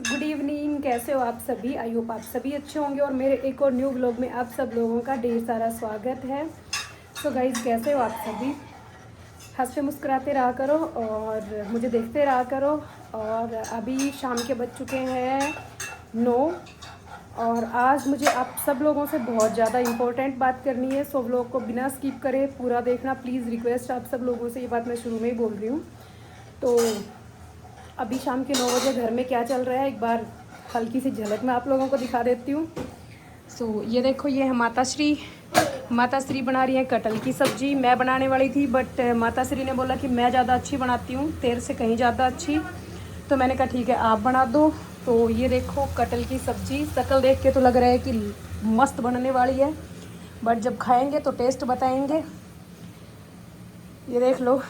Good evening. कैसे हो आप सभी? आई होप आप सभी अच्छे होंगे और मेरे एक और न्यू व्लॉग में आप सब लोगों का ढेर सारा स्वागत है। सो गाइज, कैसे हो आप सभी? हंसते मुस्कुराते रहा करो और मुझे देखते रहा करो। और अभी शाम के बज चुके हैं 9 और आज मुझे आप सब लोगों से बहुत ज़्यादा इम्पोर्टेंट बात करनी है। सो व्लॉग को बिना स्किप करे पूरा देखना प्लीज़। रिक्वेस्ट आप सब लोगों से, ये बात मैं शुरू में ही बोल रही हूँ। तो अभी शाम के 9 बजे घर में क्या चल रहा है एक बार हल्की सी झलक मैं आप लोगों को दिखा देती हूँ। सो ये देखो, ये है माताश्री बना रही है कटहल की सब्ज़ी। मैं बनाने वाली थी बट माताश्री ने बोला कि मैं ज़्यादा अच्छी बनाती हूँ, तेरे से कहीं ज़्यादा अच्छी। तो मैंने कहा ठीक है आप बना दो। तो ये देखो कटहल की सब्ज़ी, शक्ल देख के तो लग रहा है कि मस्त बनने वाली है, बट जब खाएंगे तो टेस्ट बताएंगे। ये देख लो,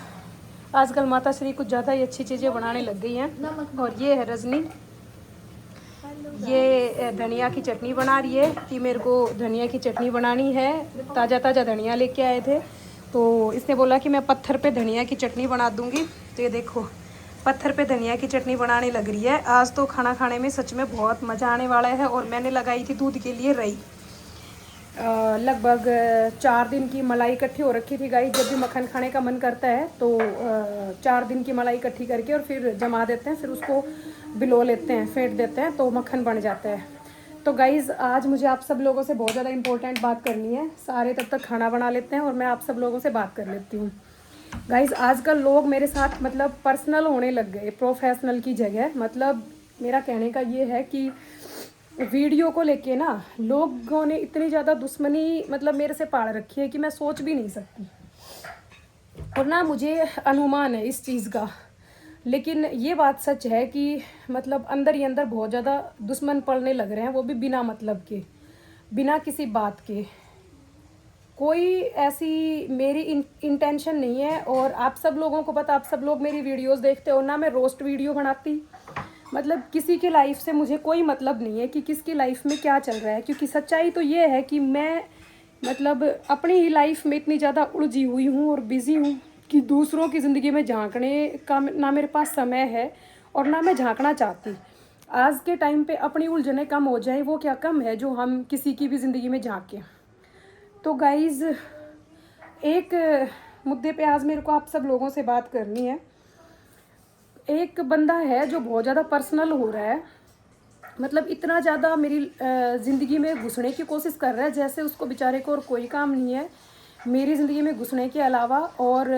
आजकल माताश्री कुछ ज़्यादा ही अच्छी चीज़ें बनाने लग गई हैं। और ये है रजनी, ये धनिया की चटनी बना रही है कि मेरे को धनिया की चटनी बनानी है। ताज़ा ताज़ा धनिया लेके आए थे तो इसने बोला कि मैं पत्थर पे धनिया की चटनी बना दूंगी। तो ये देखो पत्थर पे धनिया की चटनी बनाने लग रही है। आज तो खाना खाने में सच में बहुत मज़ा आने वाला है। और मैंने लगाई थी दूध के लिए रई, लगभग 4 दिन की मलाई इकट्ठी हो रखी थी गाइस। जब भी मक्खन खाने का मन करता है तो 4 दिन की मलाई इकट्ठी करके और फिर जमा देते हैं, फिर उसको बिलो लेते हैं, फेंट देते हैं तो मक्खन बन जाता है। तो गाइज़ आज मुझे आप सब लोगों से बहुत ज़्यादा इंपॉर्टेंट बात करनी है। सारे तब तक खाना बना लेते हैं और मैं आप सब लोगों से बात कर लेती हूँ। गाइज़ आजकल लोग मेरे साथ मतलब पर्सनल होने लग गए, प्रोफेशनल की जगह। मतलब मेरा कहने का ये है कि वीडियो को लेके ना लोगों ने इतनी ज़्यादा दुश्मनी मतलब मेरे से पाल रखी है कि मैं सोच भी नहीं सकती। और ना मुझे अनुमान है इस चीज़ का, लेकिन ये बात सच है कि मतलब अंदर ही अंदर बहुत ज़्यादा दुश्मन पड़ने लग रहे हैं, वो भी बिना मतलब के, बिना किसी बात के। कोई ऐसी मेरी इंटेंशन नहीं है। और आप सब लोगों को पता, आप सब लोग मेरी वीडियोस देखते हो ना, मैं रोस्ट वीडियो बनाती। मतलब किसी की लाइफ से मुझे कोई मतलब नहीं है कि किसकी लाइफ में क्या चल रहा है, क्योंकि सच्चाई तो ये है कि मैं मतलब अपनी ही लाइफ में इतनी ज़्यादा उलझी हुई हूँ और बिज़ी हूँ कि दूसरों की ज़िंदगी में झांकने का ना मेरे पास समय है और ना मैं झांकना चाहती। आज के टाइम पे अपनी उलझने कम हो जाए, वो क्या कम है जो हम किसी की भी ज़िंदगी में झांकें। तो गाइज़ एक मुद्दे पे आज मेरे को आप सब लोगों से बात करनी है। एक बंदा है जो बहुत ज़्यादा पर्सनल हो रहा है, मतलब इतना ज़्यादा मेरी ज़िंदगी में घुसने की कोशिश कर रहा है जैसे उसको बेचारे को और कोई काम नहीं है मेरी ज़िंदगी में घुसने के अलावा। और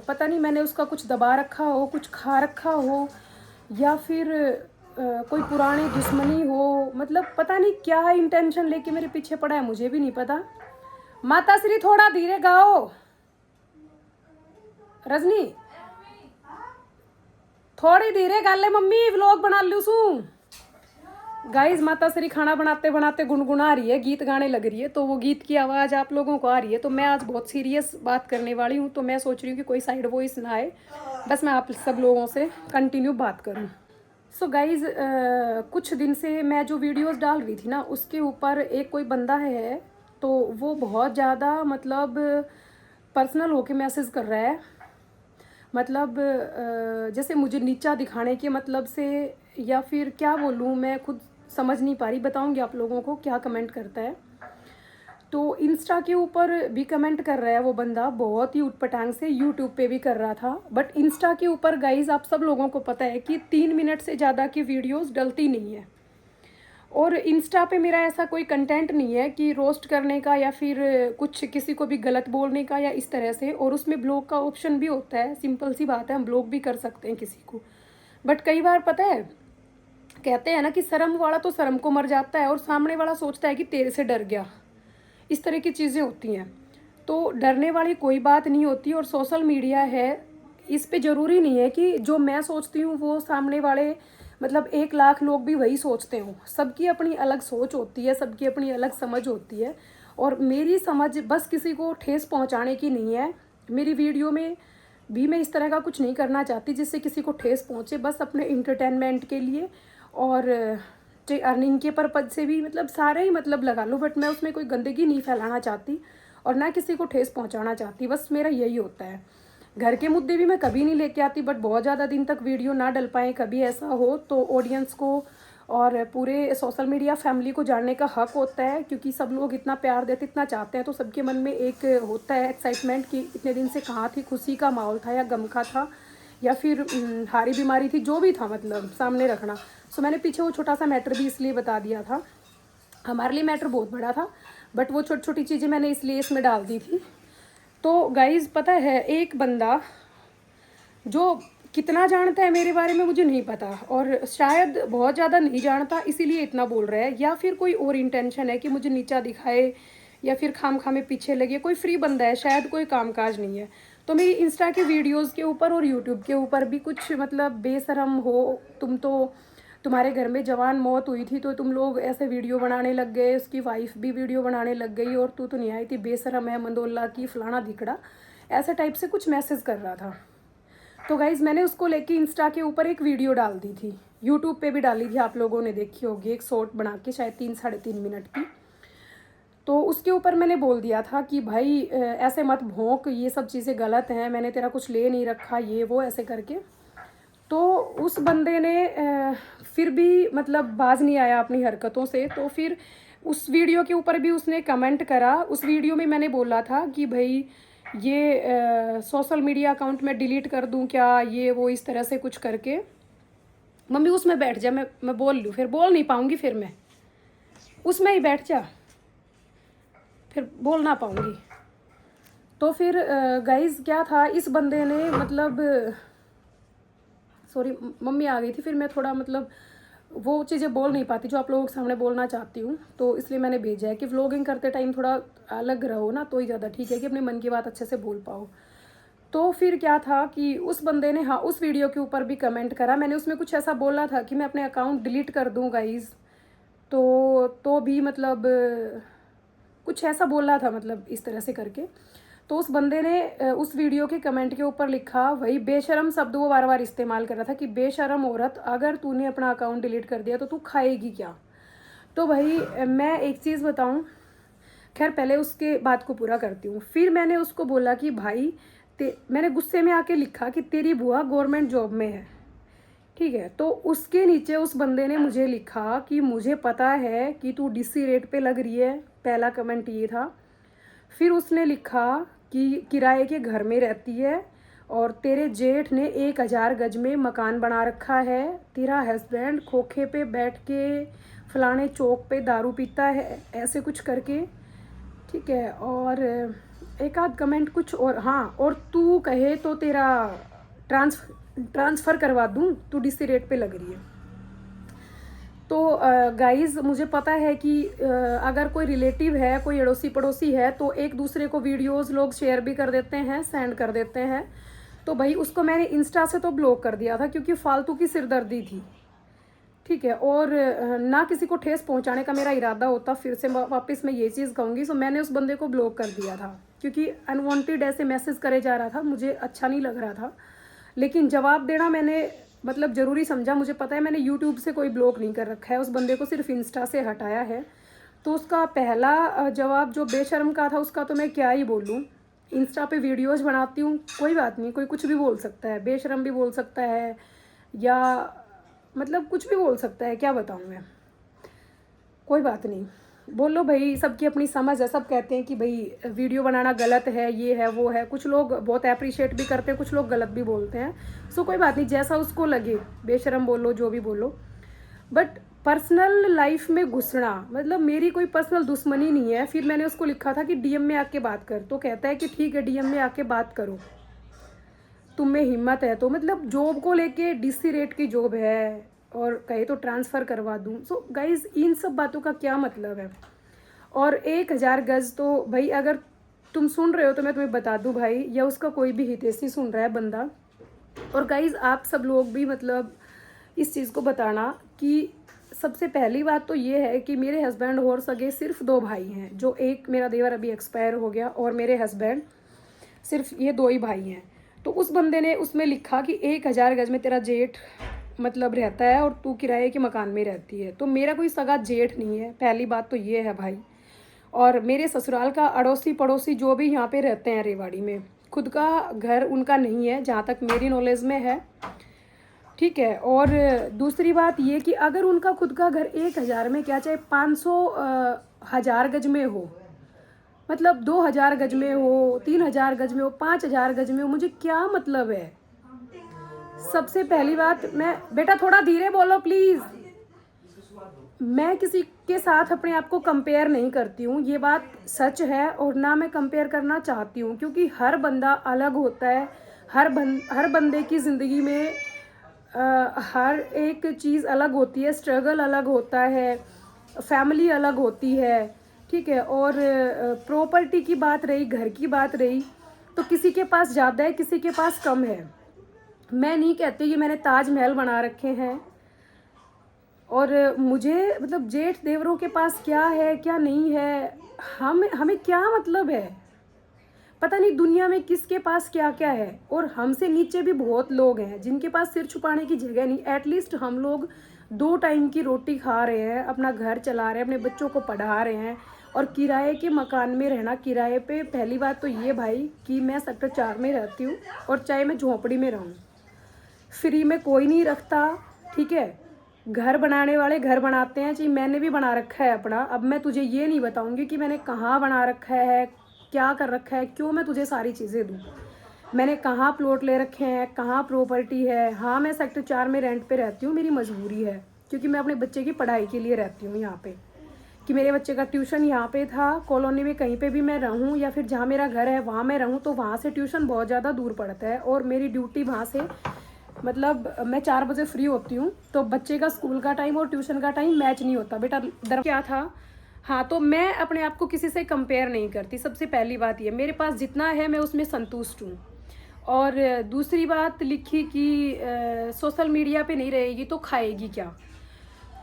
पता नहीं मैंने उसका कुछ दबा रखा हो, कुछ खा रखा हो, या फिर कोई पुरानी दुश्मनी हो। मतलब पता नहीं क्या इंटेंशन लेके मेरे पीछे पड़ा है, मुझे भी नहीं पता। माता श्री थोड़ा धीरे गाओ। रजनी थोड़ी धीरे गा ले मम्मी, व्लॉग बना लूँ सू। गाइज माता श्री खाना बनाते बनाते गुनगुना रही है, गीत गाने लग रही है, तो वो गीत की आवाज़ आप लोगों को आ रही है। तो मैं आज बहुत सीरियस बात करने वाली हूँ, तो मैं सोच रही हूँ कि कोई साइड वॉइस ना आए, बस मैं आप सब लोगों से कंटिन्यू बात करूँ। सो गाइज कुछ दिन से मैं जो वीडियोस डाल रही थी ना, उसके ऊपर एक कोई बंदा है तो वो बहुत ज़्यादा मतलब पर्सनल होके मैसेज कर रहा है। मतलब जैसे मुझे नीचा दिखाने के मतलब से, या फिर क्या बोलूँ मैं खुद समझ नहीं पा रही। बताऊँगी आप लोगों को क्या कमेंट करता है। तो इंस्टा के ऊपर भी कमेंट कर रहा है वो बंदा, बहुत ही उटपटांग से। यूट्यूब पे भी कर रहा था, बट इंस्टा के ऊपर गाइज आप सब लोगों को पता है कि 3 मिनट से ज़्यादा की वीडियोस डलती नहीं है। और इंस्टा पे मेरा ऐसा कोई कंटेंट नहीं है कि रोस्ट करने का या फिर कुछ किसी को भी गलत बोलने का या इस तरह से। और उसमें ब्लॉग का ऑप्शन भी होता है, सिंपल सी बात है, हम ब्लॉग भी कर सकते हैं किसी को। बट कई बार पता है कहते हैं ना कि शर्म वाला तो शर्म को मर जाता है और सामने वाला सोचता है कि तेरे से डर गया। इस तरह की चीज़ें होती हैं। तो डरने वाली कोई बात नहीं होती। और सोशल मीडिया है, इस पे ज़रूरी नहीं है कि जो मैं सोचती हूँ वो सामने वाले मतलब 1 लाख लोग भी वही सोचते हो। सबकी अपनी अलग सोच होती है, सबकी अपनी अलग समझ होती है। और मेरी समझ बस किसी को ठेस पहुँचाने की नहीं है। मेरी वीडियो में भी मैं इस तरह का कुछ नहीं करना चाहती जिससे किसी को ठेस पहुँचे, बस अपने इंटरटेनमेंट के लिए। और चाहे अर्निंग के पर्पज से भी, मतलब सारे ही मतलब लगा लो, बट मैं उसमें कोई गंदगी नहीं फैलाना चाहती और ना किसी को ठेस पहुंचाना चाहती। बस मेरा यही होता है। घर के मुद्दे भी मैं कभी नहीं लेके आती, बट बहुत ज़्यादा दिन तक वीडियो ना डल पाए, कभी ऐसा हो तो ऑडियंस को और पूरे सोशल मीडिया फैमिली को जानने का हक होता है, क्योंकि सब लोग इतना प्यार देते, इतना चाहते हैं, तो सबके मन में एक होता है एक्साइटमेंट कि इतने दिन से कहाँ थी, खुशी का माहौल था या गम का था या फिर हारी बीमारी थी, जो भी था मतलब सामने रखना। सो मैंने पीछे वो छोटा सा मैटर भी इसलिए बता दिया था। हमारे लिए मैटर बहुत बड़ा था, बट वो छोटी छोटी चीज़ें मैंने इसलिए इसमें डाल दी थी। तो गाइज़ पता है, एक बंदा जो कितना जानता है मेरे बारे में मुझे नहीं पता, और शायद बहुत ज़्यादा नहीं जानता इसीलिए इतना बोल रहा है, या फिर कोई और इंटेंशन है कि मुझे नीचा दिखाए, या फिर खाम खामे पीछे लगे। कोई फ्री बंदा है, शायद कोई कामकाज नहीं है। तो मेरी इंस्टा के वीडियोस के ऊपर और यूट्यूब के ऊपर भी कुछ मतलब बेशरम हो तुम, तो तुम्हारे घर में जवान मौत हुई थी तो तुम लोग ऐसे वीडियो बनाने लग गए, उसकी वाइफ भी वीडियो बनाने लग गई, और तू तो नहीं आई थी, बेशरम है, मंदोला की, फलाना धिकड़ा, ऐसे टाइप से कुछ मैसेज कर रहा था। तो गाइज़ मैंने उसको लेके इंस्टा के ऊपर एक वीडियो डाल दी थी, यूट्यूब पे भी डाली थी, आप लोगों ने देखी होगी, एक शॉर्ट बना के शायद 3-3.5 मिनट की। तो उसके ऊपर मैंने बोल दिया था कि भाई ऐसे मत भौंक, ये सब चीज़ें गलत हैं, मैंने तेरा कुछ ले नहीं रखा, ये वो ऐसे करके। तो उस बंदे ने फिर भी मतलब बाज नहीं आया अपनी हरकतों से। तो फिर उस वीडियो के ऊपर भी उसने कमेंट करा। उस वीडियो में मैंने बोला था कि भाई ये सोशल मीडिया अकाउंट में डिलीट कर दूं क्या, ये वो इस तरह से कुछ करके। मम्मी उसमें बैठ जा, मैं बोल लूँ, फिर बोल नहीं पाऊँगी, फिर मैं उसमें ही बैठ जा, फिर बोल ना पाऊँगी। तो फिर गाइज़ क्या था, इस बंदे ने मतलब सॉरी मम्मी आ गई थी, फिर मैं थोड़ा मतलब वो चीज़ें बोल नहीं पाती जो आप लोगों के सामने बोलना चाहती हूँ, तो इसलिए मैंने भेजा है कि व्लॉगिंग करते टाइम थोड़ा अलग रहो ना, तो ही ज़्यादा ठीक है कि अपने मन की बात अच्छे से बोल पाओ। तो फिर क्या था कि उस बंदे ने हाँ उस वीडियो के ऊपर भी कमेंट करा। मैंने उसमें कुछ ऐसा बोला था कि मैं अपने अकाउंट डिलीट कर दूँ गाइज़, तो भी मतलब कुछ ऐसा बोला था, मतलब इस तरह से करके। तो उस बंदे ने उस वीडियो के कमेंट के ऊपर लिखा, वही बेशरम शब्द वो बार बार इस्तेमाल कर रहा था कि बेशरम औरत, अगर तूने अपना अकाउंट डिलीट कर दिया तो तू खाएगी क्या। तो भाई मैं एक चीज़ बताऊं, खैर पहले उसके बात को पूरा करती हूँ। फिर मैंने उसको बोला कि भाई मैंने गुस्से में आके लिखा कि तेरी बुआ गवर्नमेंट जॉब में है, ठीक है। तो उसके नीचे उस बंदे ने मुझे लिखा कि मुझे पता है कि तू डीसी रेट पे लग रही है, पहला कमेंट ये था। फिर उसने लिखा कि किराए के घर में रहती है और तेरे जेठ ने 1000 गज में मकान बना रखा है, तेरा हस्बैंड खोखे पे बैठ के फलाने चौक पे दारू पीता है, ऐसे कुछ करके, ठीक है। और एक आध कमेंट कुछ और, हाँ, और तू कहे तो तेरा ट्रांसफ़र करवा दूँ, तू डीसी रेट पे लग रही है। तो गाइज़ मुझे पता है कि अगर कोई रिलेटिव है, कोई अड़ोसी पड़ोसी है, तो एक दूसरे को वीडियोस लोग शेयर भी कर देते हैं, सेंड कर देते हैं। तो भाई उसको मैंने इंस्टा से तो ब्लॉक कर दिया था, क्योंकि फालतू की सिरदर्दी थी, ठीक है। और ना किसी को ठेस पहुंचाने का मेरा इरादा होता, फिर से वापस मैं ये चीज़ कहूँगी। सो मैंने उस बंदे को ब्लॉक कर दिया था, क्योंकि अनवांटेड ऐसे मैसेज करे जा रहा था, मुझे अच्छा नहीं लग रहा था। लेकिन जवाब देना मैंने मतलब ज़रूरी समझा। मुझे पता है मैंने यूट्यूब से कोई ब्लॉक नहीं कर रखा है, उस बंदे को सिर्फ इंस्टा से हटाया है। तो उसका पहला जवाब जो बेशर्म का था, उसका तो मैं क्या ही बोलूँ। इंस्टा पे वीडियोज़ बनाती हूँ, कोई बात नहीं, कोई कुछ भी बोल सकता है, बेशर्म भी बोल सकता है, या मतलब कुछ भी बोल सकता है, क्या बताऊँ मैं, कोई बात नहीं, बोलो भाई, सबकी अपनी समझ है। सब कहते हैं कि भाई वीडियो बनाना गलत है, ये है वो है, कुछ लोग बहुत अप्रिशिएट भी करते हैं, कुछ लोग गलत भी बोलते हैं। सो कोई बात नहीं, जैसा उसको लगे, बेशरम बोलो, जो भी बोलो। बट पर्सनल लाइफ में घुसना, मतलब मेरी कोई पर्सनल दुश्मनी नहीं है। फिर मैंने उसको लिखा था कि डीएम में आके बात कर, तो कहता है कि ठीक है डीएम में आके बात करो, तुम में हिम्मत है तो। मतलब जॉब को लेके डीसी रेट की जॉब है और कहे तो ट्रांसफ़र करवा दूँ। सो गाइज़ इन सब बातों का क्या मतलब है। और 1000 गज़ तो भाई, अगर तुम सुन रहे हो तो मैं तुम्हें बता दूं भाई, या उसका कोई भी हितैषी सुन रहा है बंदा, और गाइज़ आप सब लोग भी मतलब इस चीज़ को बताना कि सबसे पहली बात तो ये है कि मेरे हस्बैंड और सगे सिर्फ 2 भाई हैं, जो एक मेरा देवर अभी एक्सपायर हो गया, और मेरे हस्बैंड, सिर्फ ये 2 ही भाई हैं। तो उस बंदे ने उसमें लिखा कि 1000 गज में तेरा जेठ मतलब रहता है और तू किराए के मकान में रहती है। तो मेरा कोई सगा जेठ नहीं है, पहली बात तो ये है भाई। और मेरे ससुराल का अड़ोसी पड़ोसी जो भी यहाँ पे रहते हैं रेवाड़ी में, खुद का घर उनका नहीं है, जहाँ तक मेरी नॉलेज में है, ठीक है। और दूसरी बात ये कि अगर उनका खुद का घर 1,000 में क्या चाहे 500 हज़ार गज में हो, मतलब 2,000 गज में हो, 3,000 गज में हो, 5,000 गज में हो, मुझे क्या मतलब है। सबसे पहली बात, मैं बेटा थोड़ा धीरे बोलो प्लीज़। मैं किसी के साथ अपने आप को कंपेयर नहीं करती हूँ, ये बात सच है, और ना मैं कंपेयर करना चाहती हूँ, क्योंकि हर बंदा अलग होता है। हर बंदे की ज़िंदगी में हर एक चीज़ अलग होती है, स्ट्रगल अलग होता है, फैमिली अलग होती है, ठीक है। और प्रॉपर्टी की बात रही, घर की बात रही, तो किसी के पास ज़्यादा है, किसी के पास कम है। मैं नहीं कहती कि मैंने ताजमहल बना रखे हैं, और मुझे मतलब जेठ देवरों के पास क्या है क्या नहीं है, हमें क्या मतलब है। पता नहीं दुनिया में किसके पास क्या क्या है। और हमसे नीचे भी बहुत लोग हैं जिनके पास सिर छुपाने की जगह नहीं। एटलीस्ट हम लोग 2 टाइम की रोटी खा रहे हैं, अपना घर चला रहे हैं, अपने बच्चों को पढ़ा रहे हैं, और किराए के मकान में रहना। किराए पे पहली बात तो ये भाई कि मैं सेक्टर 4 में रहती हूँ, और चाहे मैं झोंपड़ी में रहूँ, फ्री में कोई नहीं रखता, ठीक है। घर बनाने वाले घर बनाते हैं, चाहिए मैंने भी बना रखा है अपना। अब मैं तुझे ये नहीं बताऊंगी कि मैंने कहाँ बना रखा है, क्या कर रखा है, क्यों मैं तुझे सारी चीज़ें दूँ। मैंने कहाँ प्लॉट ले रखे हैं, कहाँ प्रॉपर्टी है। हाँ, मैं सेक्टर 4 में रेंट पे रहती हूँ, मेरी मजबूरी है, क्योंकि मैं अपने बच्चे की पढ़ाई के लिए रहती हूँ यहाँ पे, कि मेरे बच्चे का ट्यूशन यहाँ पे था। कॉलोनी में कहीं पे भी मैं रहूँ, या फिर जहाँ मेरा घर है वहाँ मैं रहूँ, तो वहाँ से ट्यूशन बहुत ज़्यादा दूर पड़ता है, और मेरी ड्यूटी वहाँ से, मतलब मैं 4 बजे फ्री होती हूँ, तो बच्चे का स्कूल का टाइम और ट्यूशन का टाइम मैच नहीं होता। बेटा दर क्या था। हाँ, तो मैं अपने आप को किसी से कंपेयर नहीं करती। सबसे पहली बात ये, मेरे पास जितना है मैं उसमें संतुष्ट हूँ। और दूसरी बात लिखी कि सोशल मीडिया पे नहीं रहेगी तो खाएगी क्या।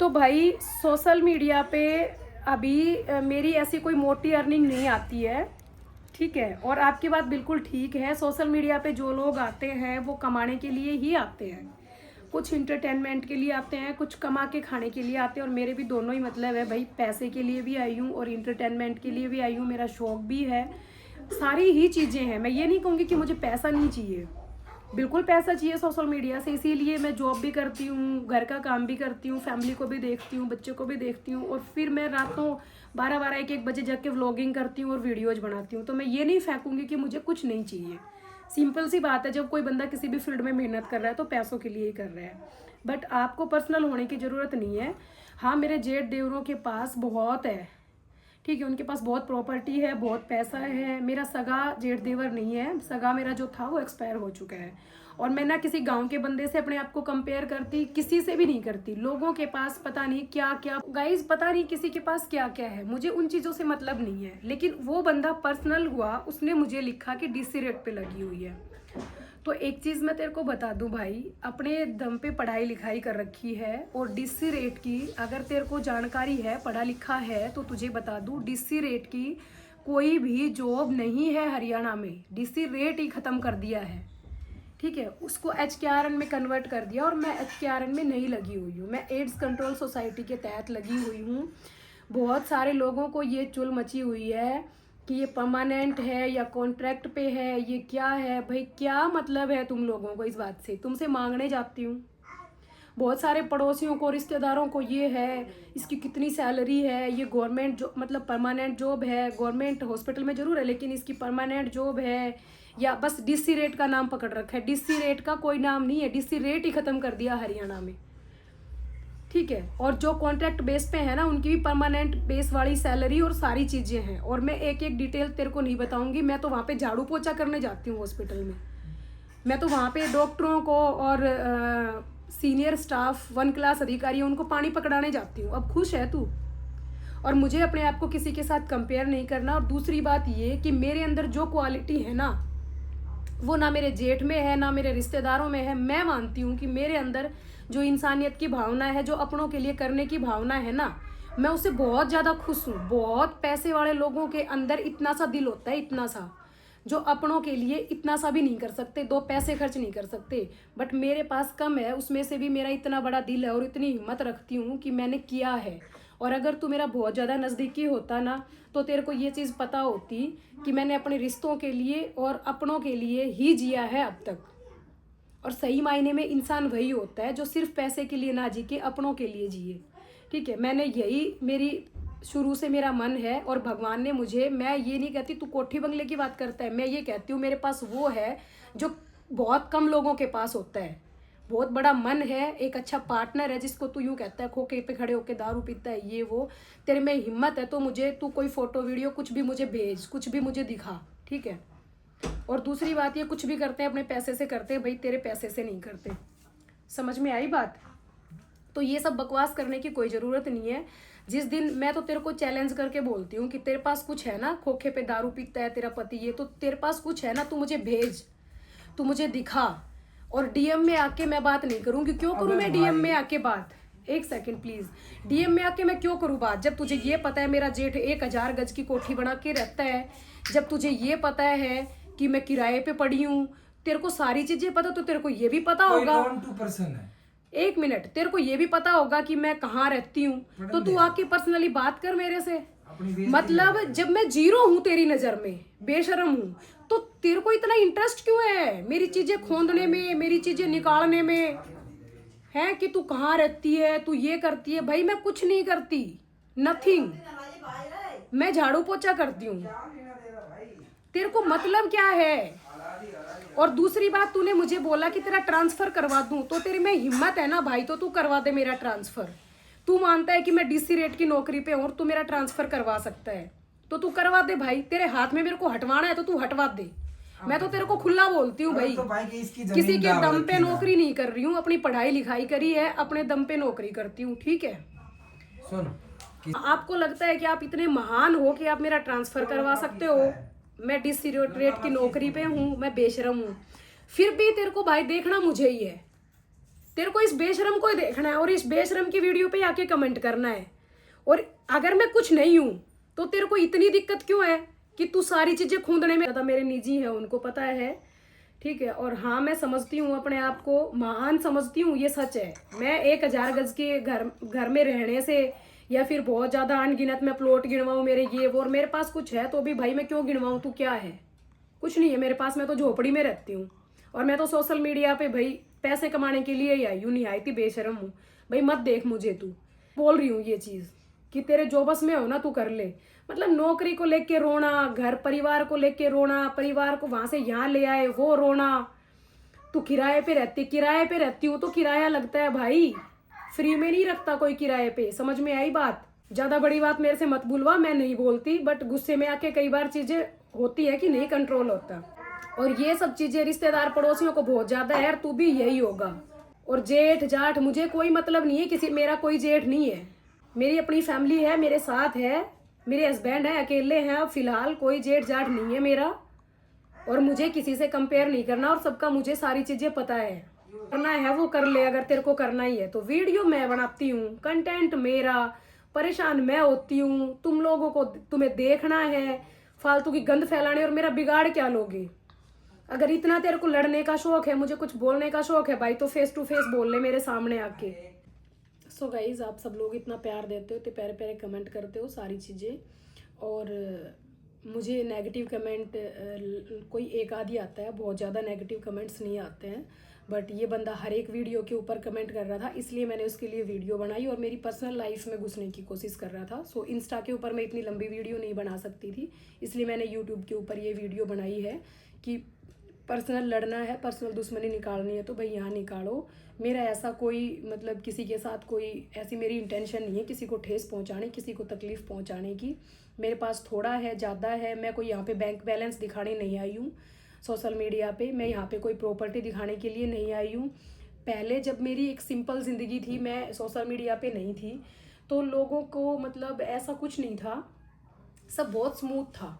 तो भाई सोशल मीडिया पे अभी मेरी ऐसी कोई मोटी अर्निंग नहीं आती है, ठीक है। और आपकी बात बिल्कुल ठीक है, सोशल मीडिया पे जो लोग आते हैं वो कमाने के लिए ही आते हैं। कुछ इंटरटेनमेंट के लिए आते हैं, कुछ कमा के खाने के लिए आते हैं, और मेरे भी दोनों ही मतलब है भाई। पैसे के लिए भी आई हूँ और इंटरटेनमेंट के लिए भी आई हूँ, मेरा शौक भी है, सारी ही चीज़ें हैं। मैं ये नहीं कहूँगी कि मुझे पैसा नहीं चाहिए, बिल्कुल पैसा चाहिए सोशल मीडिया से। इसीलिए मैं जॉब भी करती हूँ, घर का काम भी करती हूँ, फैमिली को भी देखती हूँ, बच्चों को भी देखती हूँ, और फिर मैं रातों 12-12, 1-1 बजे जाके व्लॉगिंग करती हूँ और वीडियोज बनाती हूँ। तो मैं ये नहीं फेंकूंगी कि मुझे कुछ नहीं चाहिए। सिंपल सी बात है, जब कोई बंदा किसी भी फील्ड में मेहनत कर रहा है तो पैसों के लिए ही कर रहा है। बट आपको पर्सनल होने की ज़रूरत नहीं है। हाँ, मेरे जेठ देवरों के पास बहुत है, ठीक है, उनके पास बहुत प्रॉपर्टी है, बहुत पैसा है। मेरा सगा जेठ देवर नहीं है, सगा मेरा जो था वो एक्सपायर हो चुका है। और मैं ना किसी गांव के बंदे से अपने आप को कंपेयर करती, किसी से भी नहीं करती। लोगों के पास पता नहीं क्या क्या, गाइज पता नहीं किसी के पास क्या क्या है, मुझे उन चीज़ों से मतलब नहीं है। लेकिन वो बंदा पर्सनल हुआ, उसने मुझे लिखा कि डीसी रेट पे लगी हुई है। तो एक चीज़ मैं तेरे को बता दूं भाई, अपने दम पे पढ़ाई लिखाई कर रखी है, और डीसी रेट की अगर तेरे को जानकारी है, पढ़ा लिखा है, तो तुझे बता दूं डीसी रेट की कोई भी जॉब नहीं है हरियाणा में। डीसी रेट ही ख़त्म कर दिया है, ठीक है। उसको HKRN में कन्वर्ट कर दिया, और मैं HKRN में नहीं लगी हुई हूँ, मैं एड्स कंट्रोल सोसाइटी के तहत लगी हुई हूँ। बहुत सारे लोगों को ये चुल मची हुई है कि ये परमानेंट है या कॉन्ट्रैक्ट पे है, ये क्या है। भाई क्या मतलब है तुम लोगों को इस बात से। तुमसे मांगने जाती हूँ, बहुत सारे पड़ोसियों को, रिश्तेदारों को, ये है, इसकी कितनी सैलरी है, ये गवर्नमेंट जो मतलब परमानेंट जॉब है, गवर्नमेंट हॉस्पिटल में ज़रूर है, लेकिन इसकी परमानेंट जॉब है, या बस डीसी रेट का नाम पकड़ रखा है। डीसी रेट का कोई नाम नहीं है, डीसी रेट ही ख़त्म कर दिया हरियाणा में, ठीक है। और जो कॉन्ट्रैक्ट बेस पे है ना, उनकी भी परमानेंट बेस वाली सैलरी और सारी चीज़ें हैं। और मैं एक एक डिटेल तेरे को नहीं बताऊंगी। मैं तो वहाँ पे झाड़ू पोछा करने जाती हूँ हॉस्पिटल में। मैं तो वहाँ पे डॉक्टरों को और सीनियर स्टाफ 1 क्लास अधिकारी उनको पानी पकड़ाने जाती हूँ। अब खुश है तू। और मुझे अपने आप को किसी के साथ कंपेयर नहीं करना। और दूसरी बात ये कि मेरे अंदर जो क्वालिटी है ना, वो ना मेरे जेठ में है, ना मेरे रिश्तेदारों में है। मैं मानती हूँ कि मेरे अंदर जो इंसानियत की भावना है, जो अपनों के लिए करने की भावना है ना, मैं उससे बहुत ज़्यादा खुश हूँ। बहुत पैसे वाले लोगों के अंदर इतना सा दिल होता है, इतना सा, जो अपनों के लिए इतना सा भी नहीं कर सकते, 2 पैसे खर्च नहीं कर सकते। बट मेरे पास कम है, उसमें से भी मेरा इतना बड़ा दिल है और इतनी हिम्मत रखती हूँ कि मैंने किया है। और अगर तू मेरा बहुत ज़्यादा नज़दीकी होता ना, तो तेरे को ये चीज़ पता होती कि मैंने अपने रिश्तों के लिए और अपनों के लिए ही जिया है अब तक। और सही मायने में इंसान वही होता है जो सिर्फ पैसे के लिए ना जी के अपनों के लिए जिए। ठीक है, मैंने यही, मेरी शुरू से मेरा मन है और भगवान ने मुझे, मैं ये नहीं कहती तू कोठी बंगले की बात करता है, मैं ये कहती हूँ मेरे पास वो है जो बहुत कम लोगों के पास होता है। बहुत बड़ा मन है, एक अच्छा पार्टनर है जिसको तू यूँ कहता है खोखे पे खड़े होके दारू पीता है ये वो, तेरे में हिम्मत है तो मुझे तू कोई फोटो वीडियो कुछ भी मुझे भेज, कुछ भी मुझे दिखा। ठीक है, और दूसरी बात, ये कुछ भी करते हैं अपने पैसे से करते हैं भाई, तेरे पैसे से नहीं करते। समझ में आई बात? तो ये सब बकवास करने की कोई ज़रूरत नहीं है। जिस दिन मैं तो तेरे को चैलेंज करके बोलती हूँ कि तेरे पास कुछ है ना, खोखे पे दारू पीता है तेरा पति, ये तो तेरे पास कुछ है ना, तू मुझे भेज, तू मुझे दिखा। और डीएम में आके मैं बात नहीं करूँगी। क्यों करूँ मैं डीएम में आके बात? एक सेकंड प्लीज, डीएम में आके मैं क्यों करूँ बात? जब तुझे ये पता है मेरा जेठ 1000 गज की कोठी बना के रहता है, जब तुझे ये पता है कि मैं किराए पे पड़ी हूँ, तेरे को सारी चीजें पता, तो तेरे को ये भी पता होगा, 2% है। एक मिनट, तेरे को ये भी पता होगा कि मैं कहाँ रहती हूँ, तो तू आके पर्सनली बात कर मेरे से। मतलब जब मैं जीरो हूँ तेरी नजर में, बेशरम हूँ, तो तेरे को इतना इंटरेस्ट क्यों है मेरी चीजें खोदने में, मेरी चीजें निकालने में, है कि तू कहाँ रहती है, तू ये करती है? भाई मैं कुछ नहीं करती, नथिंग, मैं झाड़ू पोछा करती हूँ, तेरे को मतलब क्या है? और दूसरी बात, तूने मुझे बोला कि तेरा ट्रांसफर करवा दूं, तो तेरी में हिम्मत है ना भाई, तो तू करवा दे मेरा ट्रांसफर। तू मानता है कि मैं डीसी रेट की नौकरी पे हूं और तू मेरा ट्रांसफर करवा सकता है, तो तू करवा दे भाई। तेरे हाथ में मेरे को हटवाना है तो तू हटवा दे, मैं तो तेरे को खुला बोलती हूँ भाई। तो भाई किसी के दम पे नौकरी नहीं कर रही हूँ, अपनी पढ़ाई लिखाई करी है, अपने दम पे नौकरी करती हूँ। ठीक है, सुन, आपको लगता है कि आप इतने महान हो कि आप मेरा ट्रांसफर करवा सकते हो? मैं डीसी रेट की नौकरी पे हूँ, मैं बेशरम हूँ, फिर भी तेरे को भाई देखना मुझे ही है, तेरे को इस बेशरम को ही देखना है और इस बेशरम की वीडियो पे आके कमेंट करना है। और अगर मैं कुछ नहीं हूँ तो तेरे को इतनी दिक्कत क्यों है कि तू सारी चीजें खूंदने में ज़्यादा मेरे निजी है, उनको पता है। ठीक है, और हाँ मैं समझती हूँ, अपने आप को महान समझती हूँ, ये सच है। मैं 1000 गज के घर में रहने से या फिर बहुत ज़्यादा अनगिनत में प्लॉट गिनवाऊँ मेरे ये वो, और मेरे पास कुछ है तो भी भाई मैं क्यों गिनवाऊँ? तू क्या है? कुछ नहीं है मेरे पास, मैं तो झोपड़ी में रहती हूँ और मैं तो सोशल मीडिया पे भाई पैसे कमाने के लिए ही आई हूँ, नहीं आई थी बेशरम हूँ भाई। मत देख मुझे, तू बोल रही हूँ ये चीज़ कि तेरे जो बस में हो ना तू कर ले। मतलब नौकरी को लेके रोना, घर परिवार को लेके रोना, परिवार को वहां से यहाँ ले आए वो रोना, तू किराए पे रहती हूँ तो किराया लगता है भाई, फ्री में नहीं रखता कोई किराए पे। समझ में आई बात? ज्यादा बड़ी बात मेरे से मत बुलवा, मैं नहीं बोलती, बट गुस्से में आके कई बार चीजें होती है कि नहीं कंट्रोल होता। और ये सब चीजें रिश्तेदार पड़ोसियों को बहुत ज्यादा है, तू भी यही होगा। और जेठ जाठ मुझे कोई मतलब नहीं है किसी, मेरा कोई जेठ नहीं है, मेरी अपनी फैमिली है, मेरे साथ है, मेरे हस्बैंड है, अकेले हैं अब फिलहाल, कोई जेठ जाठ नहीं है मेरा। और मुझे किसी से कंपेयर नहीं करना, और सबका मुझे सारी चीजें पता है। करना है वो कर ले, अगर तेरे को करना ही है तो। वीडियो मैं बनाती हूँ, कंटेंट मेरा, परेशान मैं होती हूँ, तुम लोगों को तुम्हें देखना है, फालतू की गंद फैलाने, और मेरा बिगाड़ क्या लोगे? अगर इतना तेरे को लड़ने का शौक है, मुझे कुछ बोलने का शौक है भाई, तो फेस टू फेस बोल ले मेरे सामने आके। सो गाइज, आप सब लोग इतना प्यार देते हो, तो प्यारे प्यारे कमेंट करते हो सारी चीज़ें, और मुझे नेगेटिव कमेंट कोई एक आधी आता है, बहुत ज़्यादा नेगेटिव कमेंट्स नहीं आते हैं। बट ये बंदा हर एक वीडियो के ऊपर कमेंट कर रहा था, इसलिए मैंने उसके लिए वीडियो बनाई और मेरी पर्सनल लाइफ में घुसने की कोशिश कर रहा था। सो इंस्टा के ऊपर मैं इतनी लंबी वीडियो नहीं बना सकती थी, इसलिए मैंने यूट्यूब के ऊपर ये वीडियो बनाई है कि पर्सनल लड़ना है, पर्सनल दुश्मनी निकालनी है तो भाई यहाँ निकालो। मेरा ऐसा कोई मतलब किसी के साथ कोई ऐसी मेरी इंटेंशन नहीं है किसी को ठेस पहुँचाने, किसी को तकलीफ़ पहुँचाने की। मेरे पास थोड़ा है, ज़्यादा है, मैं कोई यहाँ पे बैंक बैलेंस दिखाने नहीं आई हूँ सोशल मीडिया पे, मैं यहाँ पे कोई प्रॉपर्टी दिखाने के लिए नहीं आई हूँ। पहले जब मेरी एक सिंपल ज़िंदगी थी, मैं सोशल मीडिया पे नहीं थी, तो लोगों को मतलब ऐसा कुछ नहीं था, सब बहुत स्मूथ था।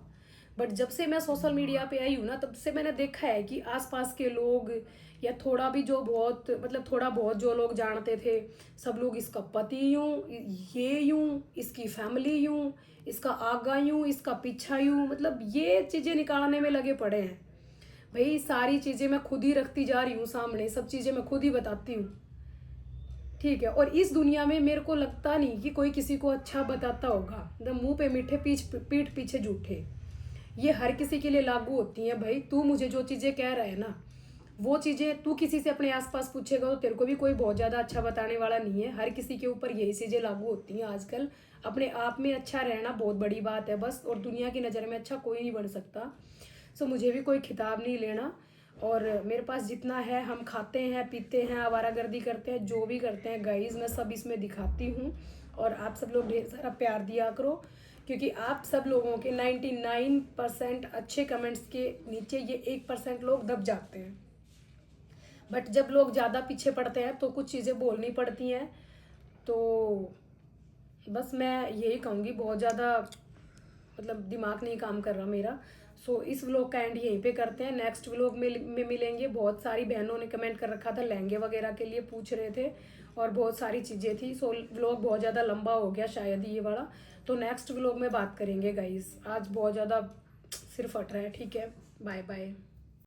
बट जब से मैं सोशल मीडिया पे आई हूँ ना, तब से मैंने देखा है कि आसपास के लोग या थोड़ा भी जो बहुत मतलब थोड़ा बहुत जो लोग जानते थे, सब लोग इसका पति यूँ, ये यूँ, इसकी फैमिली यूँ, इसका आगा यूँ, इसका पीछा यूँ, मतलब ये चीज़ें निकालने में लगे पड़े हैं। भाई सारी चीज़ें मैं खुद ही रखती जा रही हूँ सामने, सब चीज़ें मैं खुद ही बताती हूँ, ठीक है। और इस दुनिया में मेरे को लगता नहीं कि कोई किसी को अच्छा बताता होगा। मुंह पे मीठे पीठ पीछे झूठे, ये हर किसी के लिए लागू होती हैं। भाई तू मुझे जो चीज़ें कह रहा है ना, वो चीज़ें तू किसी से अपने आसपास पूछेगा तो तेरे को भी कोई बहुत ज़्यादा अच्छा बताने वाला नहीं है। हर किसी के ऊपर यही चीज़ें लागू होती हैं आजकल। अपने आप में अच्छा रहना बहुत बड़ी बात है बस, और दुनिया की नज़र में अच्छा कोई नहीं बन सकता। सो मुझे भी कोई खिताब नहीं लेना, और मेरे पास जितना है हम खाते हैं, पीते हैं, आवारागर्दी करते हैं, जो भी करते हैं गाइस, मैं सब इसमें दिखाती हूँ। और आप सब लोग ढेर सारा प्यार दिया करो, क्योंकि आप सब लोगों के 99% अच्छे कमेंट्स के नीचे ये 1% लोग दब जाते हैं। बट जब लोग ज़्यादा पीछे पड़ते हैं तो कुछ चीज़ें बोलनी पड़ती हैं। तो बस मैं यही कहूँगी, बहुत ज़्यादा मतलब दिमाग नहीं काम कर रहा मेरा। सो इस व्लॉग का एंड यहीं पे करते हैं। नेक्स्ट व्लॉग में मिलेंगे। बहुत सारी बहनों ने कमेंट कर रखा था, लहंगे वगैरह के लिए पूछ रहे थे और बहुत सारी चीज़ें थी। सो व्लॉग बहुत ज़्यादा लंबा हो गया शायद ये वाला, तो नेक्स्ट व्लॉग में बात करेंगे गाइस। आज बहुत ज़्यादा सिर फट रहा है। ठीक है, बाय बाय।